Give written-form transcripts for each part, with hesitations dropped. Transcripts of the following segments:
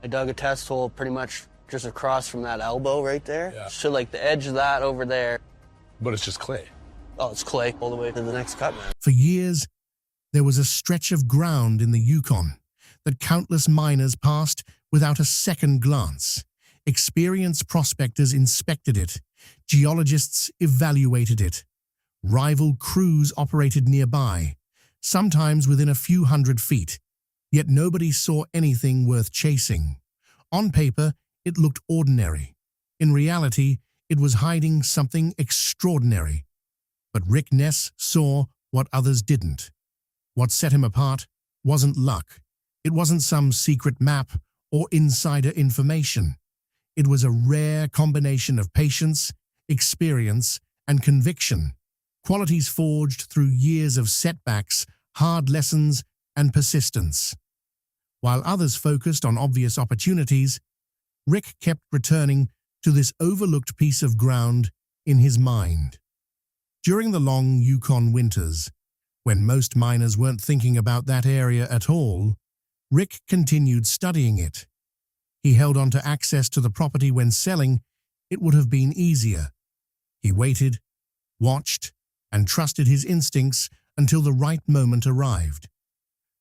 I dug a test hole pretty much just across from that elbow right there. Yeah. So like the edge of that over there. But it's just clay. Oh, it's clay all the way to the next cut, man. For years, there was a stretch of ground in the Yukon that countless miners passed without a second glance. Experienced prospectors inspected it. Geologists evaluated it. Rival crews operated nearby, sometimes within a few hundred feet. Yet nobody saw anything worth chasing. On paper, it looked ordinary. In reality, it was hiding something extraordinary. But Rick Ness saw what others didn't. What set him apart wasn't luck. It wasn't some secret map or insider information. It was a rare combination of patience, experience, and conviction, qualities forged through years of setbacks, hard lessons, and persistence. While others focused on obvious opportunities, Rick kept returning to this overlooked piece of ground in his mind. During the long Yukon winters, when most miners weren't thinking about that area at all, Rick continued studying it. He held on to access to the property when selling it would have been easier. He waited, watched, and trusted his instincts until the right moment arrived.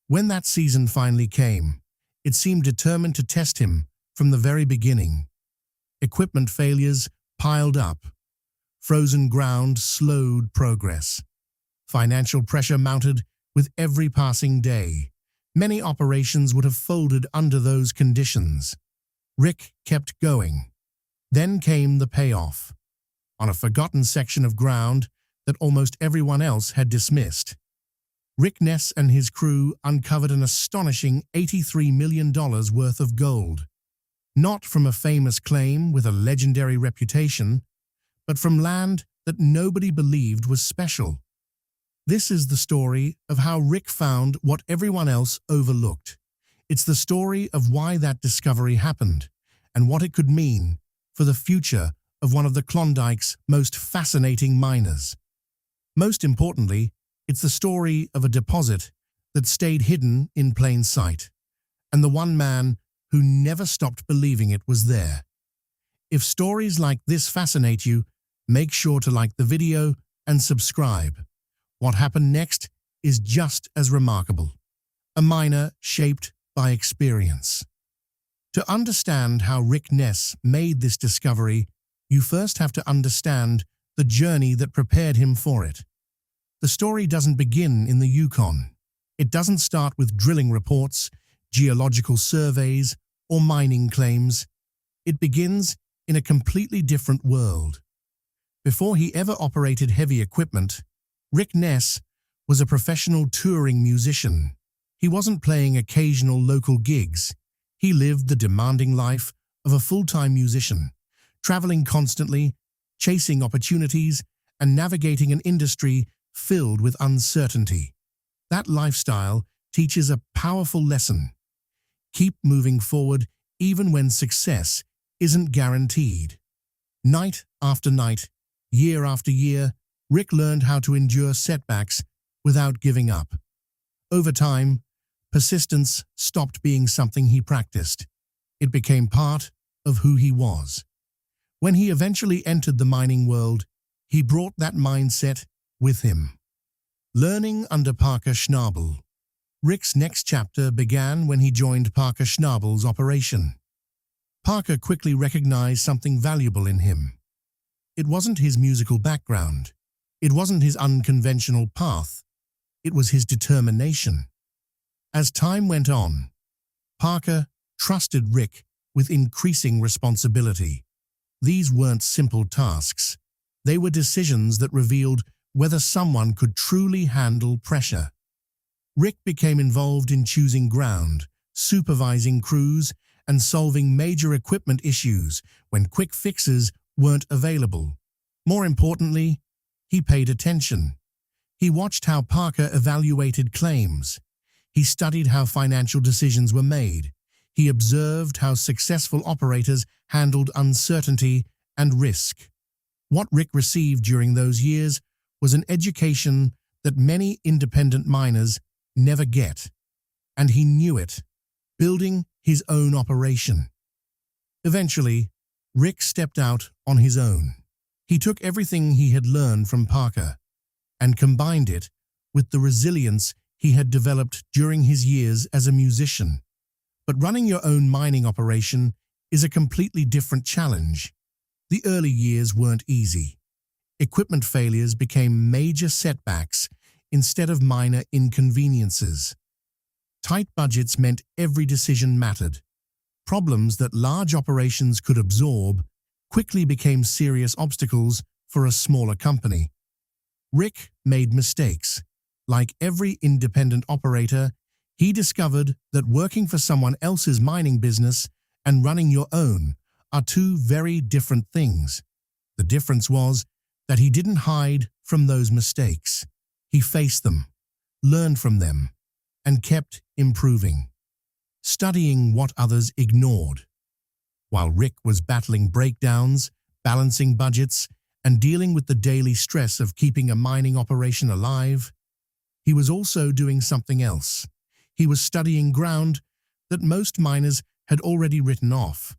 When that season finally came, it seemed determined to test him from the very beginning. Equipment failures piled up. Frozen ground slowed progress. Financial pressure mounted with every passing day. Many operations would have folded under those conditions. Rick kept going. Then came the payoff. On a forgotten section of ground that almost everyone else had dismissed, Rick Ness and his crew uncovered an astonishing $83 million worth of gold. Not from a famous claim with a legendary reputation, but from land that nobody believed was special. This is the story of how Rick found what everyone else overlooked. It's the story of why that discovery happened and what it could mean for the future of one of the Klondike's most fascinating miners. Most importantly, it's the story of a deposit that stayed hidden in plain sight, and the one man who never stopped believing it was there. If stories like this fascinate you, make sure to like the video and subscribe. What happened next is just as remarkable. A miner shaped by experience. To understand how Rick Ness made this discovery, you first have to understand the journey that prepared him for it. The story doesn't begin in the Yukon. It doesn't start with drilling reports, geological surveys, or mining claims. It begins in a completely different world. Before he ever operated heavy equipment, Rick Ness was a professional touring musician. He wasn't playing occasional local gigs. He lived the demanding life of a full-time musician, traveling constantly, chasing opportunities, and navigating an industry filled with uncertainty. That lifestyle teaches a powerful lesson. Keep moving forward even when success isn't guaranteed. Night after night, year after year, Rick learned how to endure setbacks without giving up. Over time, persistence stopped being something he practiced. It became part of who he was. When he eventually entered the mining world, he brought that mindset with him. Learning under Parker Schnabel. Rick's next chapter began when he joined Parker Schnabel's operation. Parker quickly recognized something valuable in him. It wasn't his musical background. It wasn't his unconventional path. It was his determination. As time went on, Parker trusted Rick with increasing responsibility. These weren't simple tasks. They were decisions that revealed whether someone could truly handle pressure. Rick became involved in choosing ground, supervising crews, and solving major equipment issues when quick fixes weren't available. More importantly, he paid attention. He watched how Parker evaluated claims. He studied how financial decisions were made. He observed how successful operators handled uncertainty and risk. What Rick received during those years was an education that many independent miners never get. And he knew it. Building his own operation. Eventually, Rick stepped out on his own. He took everything he had learned from Parker and combined it with the resilience he had developed during his years as a musician. But running your own mining operation is a completely different challenge. The early years weren't easy. Equipment failures became major setbacks instead of minor inconveniences. Tight budgets meant every decision mattered. Problems that large operations could absorb quickly became serious obstacles for a smaller company. Rick made mistakes. Like every independent operator, he discovered that working for someone else's mining business and running your own are two very different things. The difference was that he didn't hide from those mistakes. He faced them, learned from them, and kept improving, studying what others ignored. While Rick was battling breakdowns, balancing budgets, and dealing with the daily stress of keeping a mining operation alive, he was also doing something else. He was studying ground that most miners had already written off.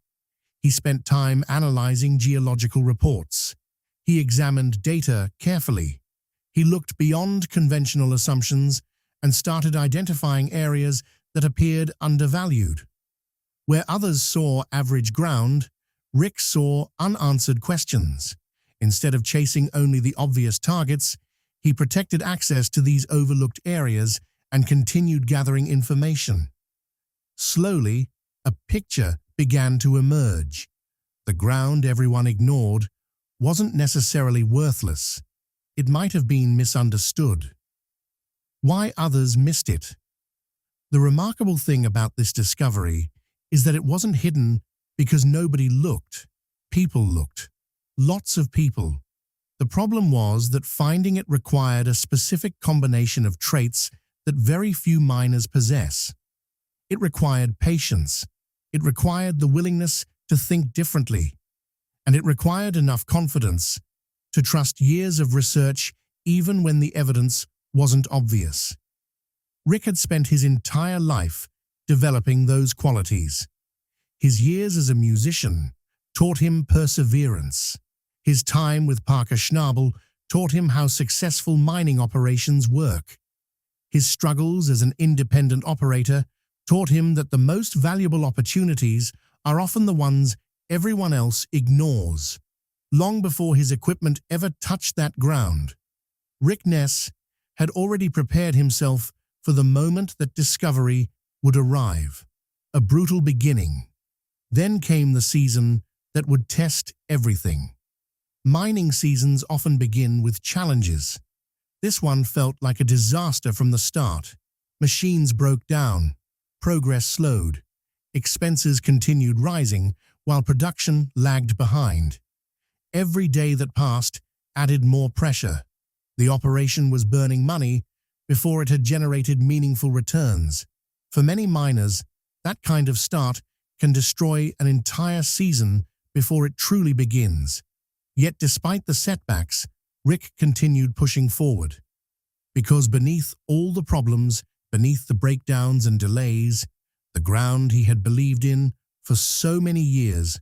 He spent time analyzing geological reports. He examined data carefully. He looked beyond conventional assumptions and started identifying areas that appeared undervalued. Where others saw average ground, Rick saw unanswered questions. Instead of chasing only the obvious targets, he protected access to these overlooked areas and continued gathering information. Slowly, a picture began to emerge. The ground everyone ignored wasn't necessarily worthless. It might have been misunderstood. Why others missed it? The remarkable thing about this discovery is that it wasn't hidden because nobody looked. People looked. Lots of people. The problem was that finding it required a specific combination of traits that very few miners possess. It required patience. It required the willingness to think differently. And it required enough confidence to trust years of research even when the evidence wasn't obvious. Rick had spent his entire life developing those qualities. His years as a musician taught him perseverance. His time with Parker Schnabel taught him how successful mining operations work. His struggles as an independent operator taught him that the most valuable opportunities are often the ones everyone else ignores. Long before his equipment ever touched that ground, Rick Ness had already prepared himself for the moment that discovery would arrive. A brutal beginning. Then came the season that would test everything. Mining seasons often begin with challenges. This one felt like a disaster from the start. Machines broke down, progress slowed, expenses continued rising while production lagged behind. Every day that passed added more pressure. The operation was burning money before it had generated meaningful returns. For many miners, that kind of start can destroy an entire season before it truly begins. Yet despite the setbacks, Rick continued pushing forward. Because beneath all the problems, beneath the breakdowns and delays, the ground he had believed in for so many years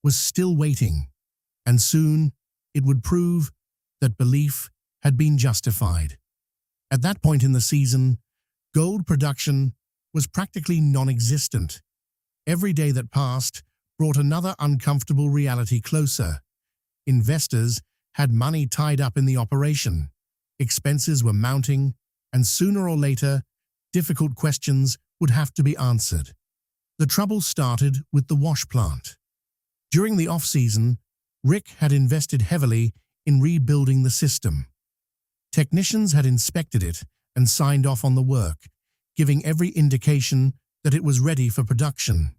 was still waiting. And soon it would prove that belief had been justified. At that point in the season, gold production was practically non-existent. Every day that passed brought another uncomfortable reality closer. Investors had money tied up in the operation. Expenses were mounting, and sooner or later, difficult questions would have to be answered. The trouble started with the wash plant. During the off-season, Rick had invested heavily in rebuilding the system. Technicians had inspected it and signed off on the work, giving every indication that it was ready for production.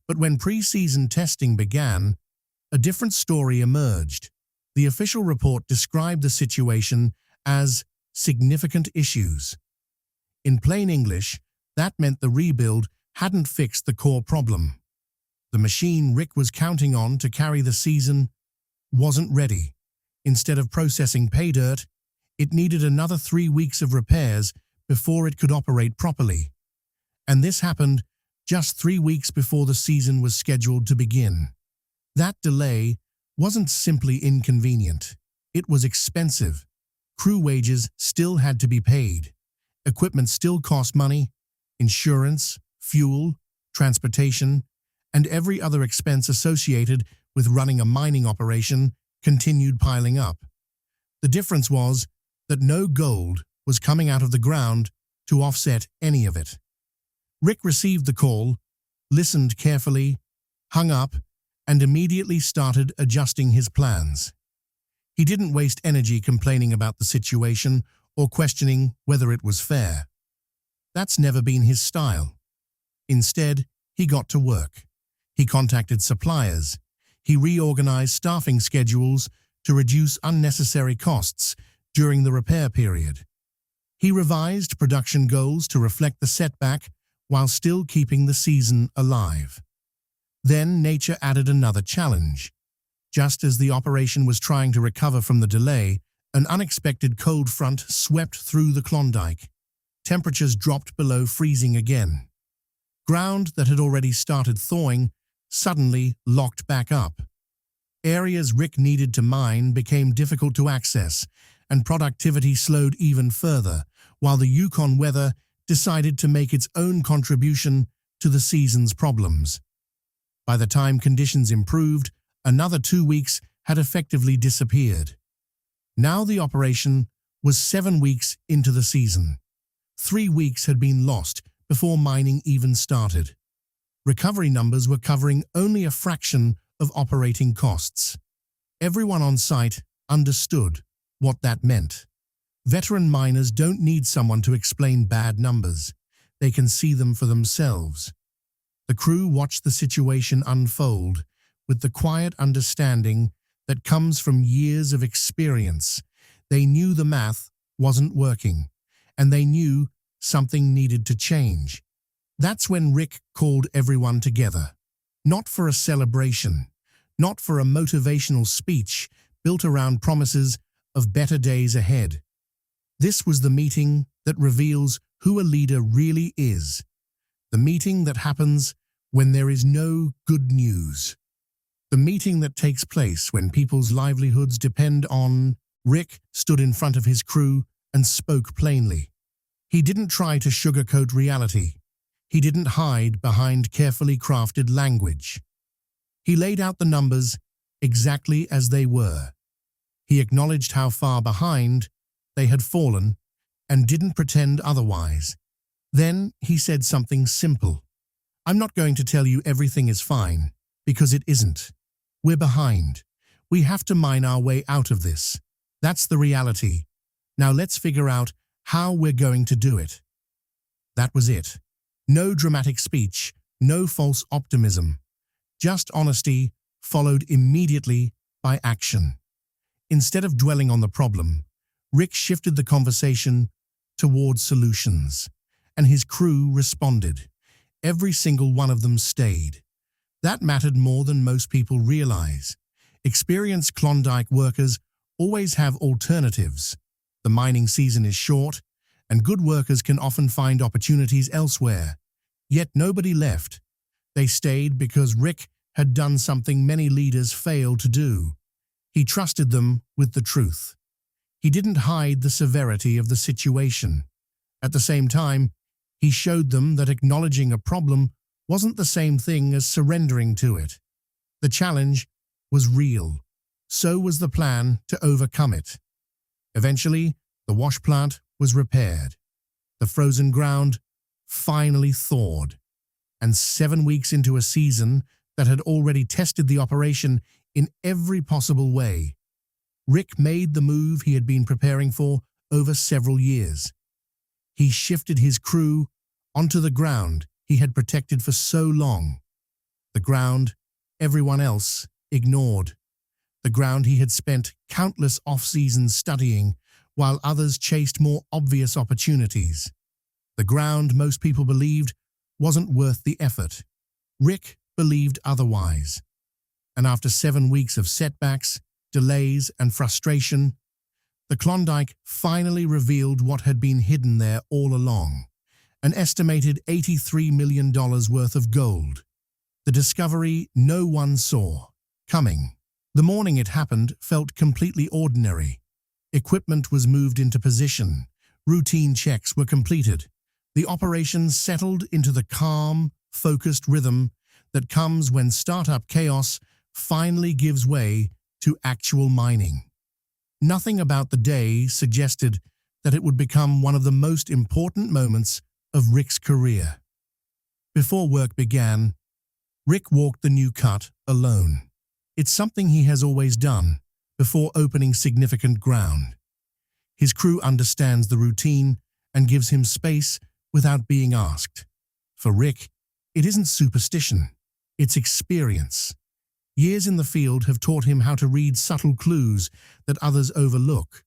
But when pre-season testing began, a different story emerged. The official report described the situation as significant issues. In plain English, that meant the rebuild hadn't fixed the core problem. The machine Rick was counting on to carry the season wasn't ready. Instead of processing pay dirt, it needed another 3 weeks of repairs before it could operate properly. And this happened just 3 weeks before the season was scheduled to begin. That delay wasn't simply inconvenient. It was expensive. Crew wages still had to be paid. Equipment still cost money. Insurance, fuel, transportation, and every other expense associated with running a mining operation continued piling up. The difference was that no gold was coming out of the ground to offset any of it. Rick received the call, listened carefully, hung up, and immediately started adjusting his plans. He didn't waste energy complaining about the situation or questioning whether it was fair. That's never been his style. Instead, he got to work. He contacted suppliers. He reorganized staffing schedules to reduce unnecessary costs during the repair period. He revised production goals to reflect the setback while still keeping the season alive. Then nature added another challenge. Just as the operation was trying to recover from the delay, an unexpected cold front swept through the Klondike. Temperatures dropped below freezing again. Ground that had already started thawing suddenly locked back up. Areas Rick needed to mine became difficult to access, and productivity slowed even further, while the Yukon weather decided to make its own contribution to the season's problems. By the time conditions improved, another 2 weeks had effectively disappeared. Now the operation was 7 weeks into the season. 3 weeks had been lost before mining even started. Recovery numbers were covering only a fraction of operating costs. Everyone on site understood what that meant. Veteran miners don't need someone to explain bad numbers. They can see them for themselves. The crew watched the situation unfold with the quiet understanding that comes from years of experience. They knew the math wasn't working, and they knew something needed to change. That's when Rick called everyone together. Not for a celebration, not for a motivational speech built around promises of better days ahead. This was the meeting that reveals who a leader really is. The meeting that happens when there is no good news. The meeting that takes place when people's livelihoods depend on. Rick stood in front of his crew and spoke plainly. He didn't try to sugarcoat reality. He didn't hide behind carefully crafted language. He laid out the numbers exactly as they were. He acknowledged how far behind they had fallen and didn't pretend otherwise. Then he said something simple. I'm not going to tell you everything is fine, because it isn't. We're behind. We have to mine our way out of this. That's the reality. Now let's figure out how we're going to do it. That was it. No dramatic speech, no false optimism. Just honesty, followed immediately by action. Instead of dwelling on the problem, Rick shifted the conversation towards solutions, and his crew responded. Every single one of them stayed. That mattered more than most people realize. Experienced Klondike workers always have alternatives. The mining season is short, and good workers can often find opportunities elsewhere. Yet nobody left. They stayed because Rick had done something many leaders fail to do. He trusted them with the truth. He didn't hide the severity of the situation. At the same time, he showed them that acknowledging a problem wasn't the same thing as surrendering to it. The challenge was real. So was the plan to overcome it. Eventually, the wash plant was repaired. The frozen ground finally thawed. And 7 weeks into a season that had already tested the operation in every possible way, Rick made the move he had been preparing for over several years. He shifted his crew onto the ground he had protected for so long. The ground everyone else ignored. The ground he had spent countless off-seasons studying while others chased more obvious opportunities. The ground most people believed wasn't worth the effort. Rick believed otherwise. And after 7 weeks of setbacks, delays, and frustration, the Klondike finally revealed what had been hidden there all along. an estimated $83 million worth of gold. The discovery no one saw coming. The morning it happened felt completely ordinary. Equipment was moved into position. Routine checks were completed. The operation settled into the calm, focused rhythm that comes when startup chaos finally gives way to actual mining. Nothing about the day suggested that it would become one of the most important moments of Rick's career. Before work began, Rick walked the new cut alone. It's something he has always done before opening significant ground. His crew understands the routine and gives him space without being asked. For Rick, it isn't superstition, it's experience. Years in the field have taught him how to read subtle clues that others overlook.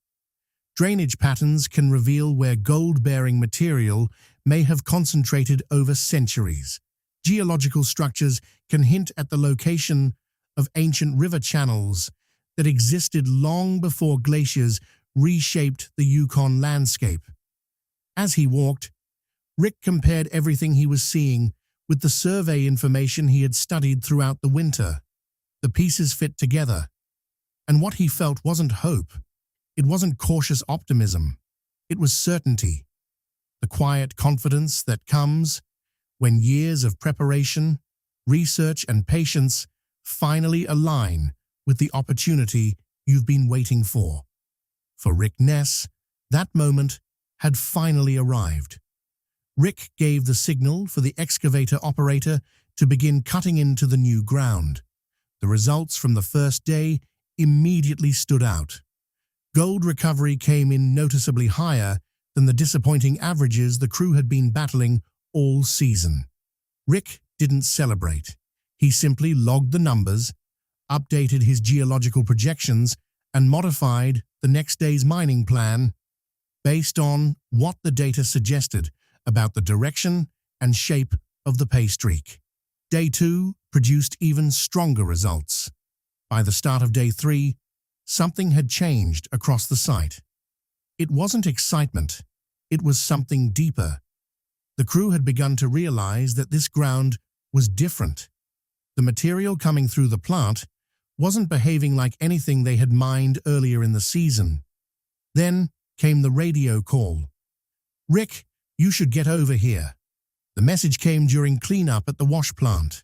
Drainage patterns can reveal where gold-bearing material may have concentrated over centuries. Geological structures can hint at the location of ancient river channels that existed long before glaciers reshaped the Yukon landscape. As he walked, Rick compared everything he was seeing with the survey information he had studied throughout the winter. The pieces fit together, and what he felt wasn't hope. It wasn't cautious optimism. It was certainty. The quiet confidence that comes when years of preparation, research, and patience finally align with the opportunity you've been waiting for. For Rick Ness, that moment had finally arrived. Rick gave the signal for the excavator operator to begin cutting into the new ground. The results from the first day immediately stood out. Gold recovery came in noticeably higher than the disappointing averages the crew had been battling all season. Rick didn't celebrate. He simply logged the numbers, updated his geological projections, and modified the next day's mining plan based on what the data suggested about the direction and shape of the pay streak. Day 2 produced even stronger results. By the start of Day 3, something had changed across the site. It wasn't excitement, it was something deeper. The crew had begun to realize that this ground was different. The material coming through the plant wasn't behaving like anything they had mined earlier in the season. Then came the radio call. "Rick, you should get over here." The message came during cleanup at the wash plant.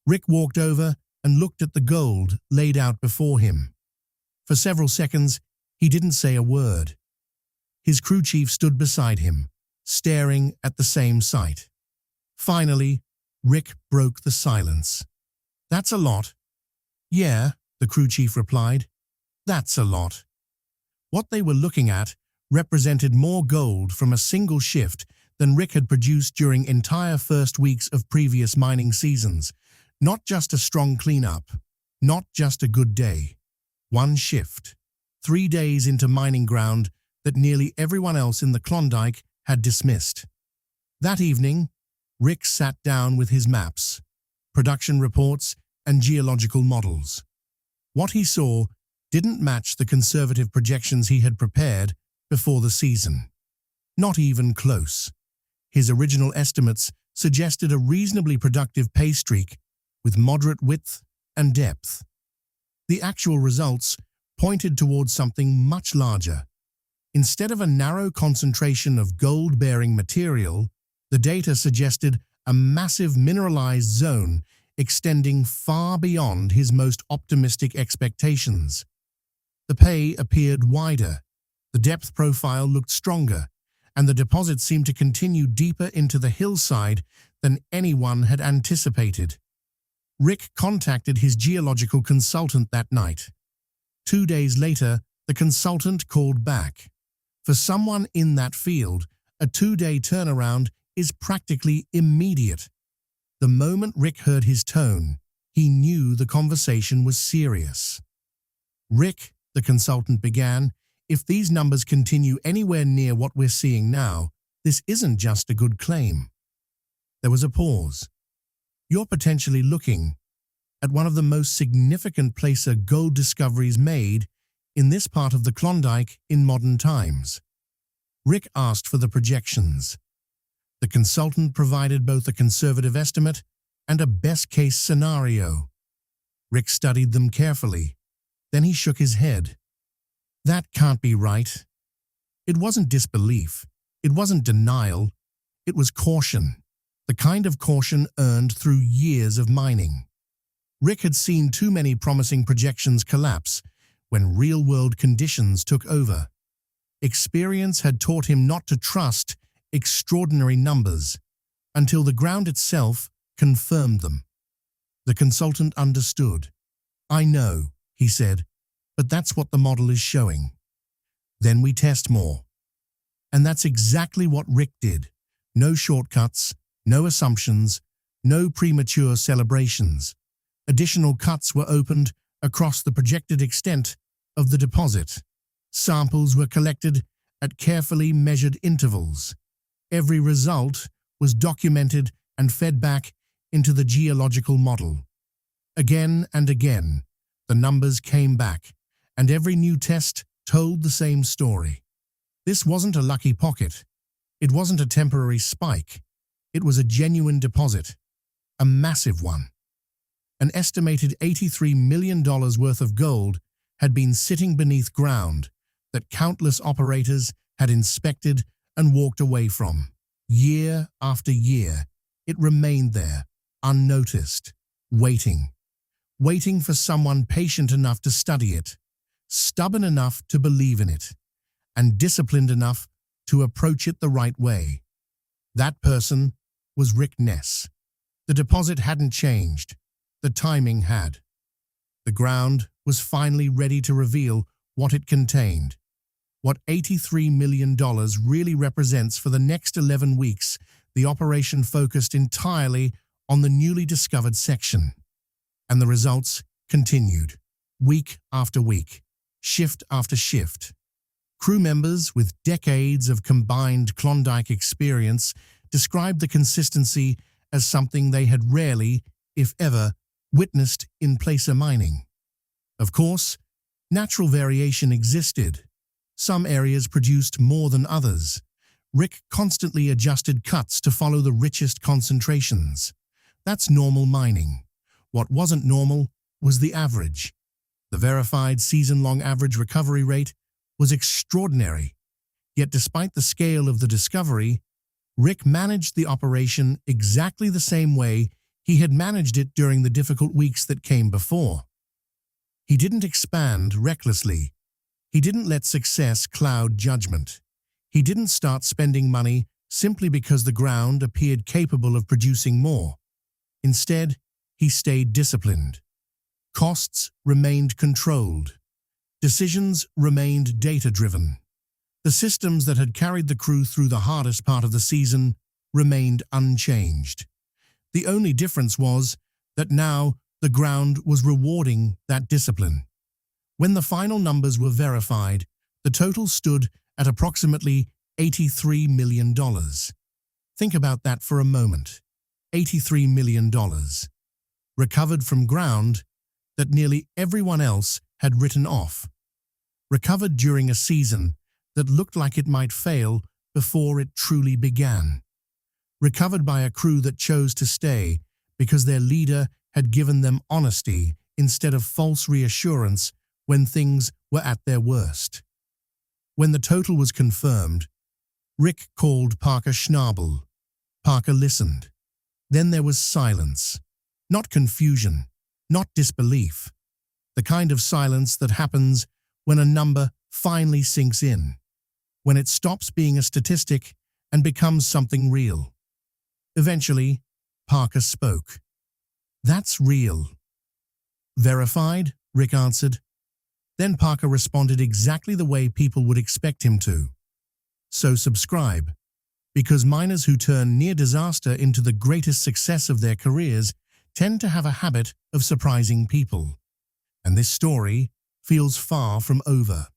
Rick walked over and looked at the gold laid out before him. For several seconds, he didn't say a word. His crew chief stood beside him, staring at the same sight. Finally, Rick broke the silence. "That's a lot." "Yeah," the crew chief replied. "That's a lot." What they were looking at represented more gold from a single shift than Rick had produced during entire first weeks of previous mining seasons. Not just a strong cleanup, not just a good day. One shift, 3 days into mining ground that nearly everyone else in the Klondike had dismissed. That evening, Rick sat down with his maps, production reports, and geological models. What he saw didn't match the conservative projections he had prepared before the season. Not even close. His original estimates suggested a reasonably productive pay streak with moderate width and depth. The actual results pointed towards something much larger. Instead of a narrow concentration of gold-bearing material, the data suggested a massive mineralized zone extending far beyond his most optimistic expectations. The pay appeared wider, the depth profile looked stronger, and the deposit seemed to continue deeper into the hillside than anyone had anticipated. Rick contacted his geological consultant that night. 2 days later, the consultant called back. For someone in that field, a 2-day turnaround is practically immediate. The moment Rick heard his tone, he knew the conversation was serious. "Rick," the consultant began, "if these numbers continue anywhere near what we're seeing now, this isn't just a good claim." There was a pause. "You're potentially looking at one of the most significant placer gold discoveries made in this part of the Klondike in modern times." Rick asked for the projections. The consultant provided both a conservative estimate and a best-case scenario. Rick studied them carefully. Then he shook his head. That can't be right. It wasn't disbelief. It wasn't denial. It was caution. The kind of caution earned through years of mining. Rick had seen too many promising projections collapse when real-world conditions took over. Experience had taught him not to trust extraordinary numbers until the ground itself confirmed them. The consultant understood. "I know," he said, "but that's what the model is showing." Then we test more. And that's exactly what Rick did. No shortcuts, no assumptions, no premature celebrations. Additional cuts were opened across the projected extent of the deposit. Samples were collected at carefully measured intervals. Every result was documented and fed back into the geological model. Again and again, the numbers came back, and every new test told the same story. This wasn't a lucky pocket. It wasn't a temporary spike. It was a genuine deposit, a massive one. An estimated $83 million worth of gold had been sitting beneath ground that countless operators had inspected and walked away from. Year after year, it remained there, unnoticed, waiting for someone patient enough to study it, stubborn enough to believe in it, and disciplined enough to approach it the right way. That person was Rick Ness. The deposit hadn't changed. The timing had. The ground was finally ready to reveal what it contained. What $83 million really represents. For the next 11 weeks, the operation focused entirely on the newly discovered section. And the results continued, week after week, shift after shift. Crew members with decades of combined Klondike experience described the consistency as something they had rarely, if ever, witnessed in placer mining. Of course, natural variation existed. Some areas produced more than others. Rick constantly adjusted cuts to follow the richest concentrations. That's normal mining. What wasn't normal was the average. The verified season-long average recovery rate was extraordinary. Yet despite the scale of the discovery, Rick managed the operation exactly the same way he had managed it during the difficult weeks that came before. He didn't expand recklessly. He didn't let success cloud judgment. He didn't start spending money simply because the ground appeared capable of producing more. Instead, he stayed disciplined. Costs remained controlled. Decisions remained data-driven. The systems that had carried the crew through the hardest part of the season remained unchanged. The only difference was that now the ground was rewarding that discipline. When the final numbers were verified, the total stood at approximately $83 million. Think about that for a moment. $83 million. Recovered from ground that nearly everyone else had written off. Recovered during a season that looked like it might fail before it truly began. Recovered by a crew that chose to stay because their leader had given them honesty instead of false reassurance when things were at their worst. When the total was confirmed, Rick called Parker Schnabel. Parker listened. Then there was silence. Not confusion, not disbelief. The kind of silence that happens when a number finally sinks in, when it stops being a statistic and becomes something real. Eventually, Parker spoke. "That's real." "Verified?" Rick answered. Then Parker responded exactly the way people would expect him to. "So subscribe, because miners who turn near disaster into the greatest success of their careers tend to have a habit of surprising people. And this story feels far from over."